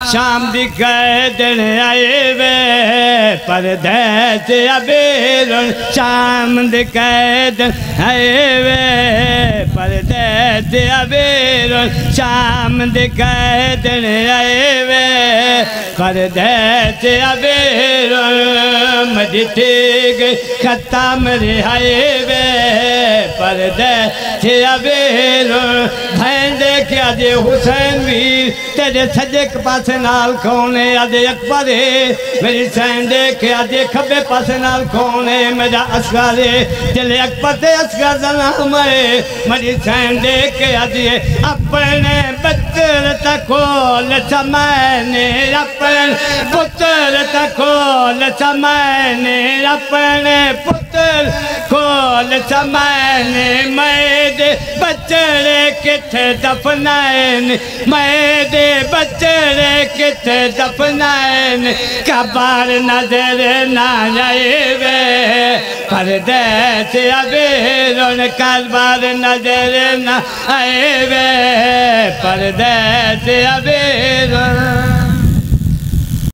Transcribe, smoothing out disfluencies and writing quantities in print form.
शाम दी कैदन आए वे परदेस अबेरुन शाम दी कैदन आए वे परदेस अबेरुन शाम दी कैदन आए वे परदेस अबेरुन मजिठे गए खत्म रिहाए वे परदेस अबेरुन भैन देखिया जे हुसैन वीर तेरे सजे पासे नाल कौन है अजे अकबर है मेरी सैन देखे अजे खबे पासे नाल कौन है मेरा असगर है चले अकबर ते असगर दा नाम है मेरी सैन देखे अजे अपने बच्चर तकोल समैने अपने पुत्र तकोल समैने अपने पुत्र कोल समैने मेरे बच्चरे किथे दफनाएन मेरे बच्चरे किथे दफनाएन कबार नजर ना आए वे परदेस अबेरुन कबार नजर ना आए वे परदेस अबेरुन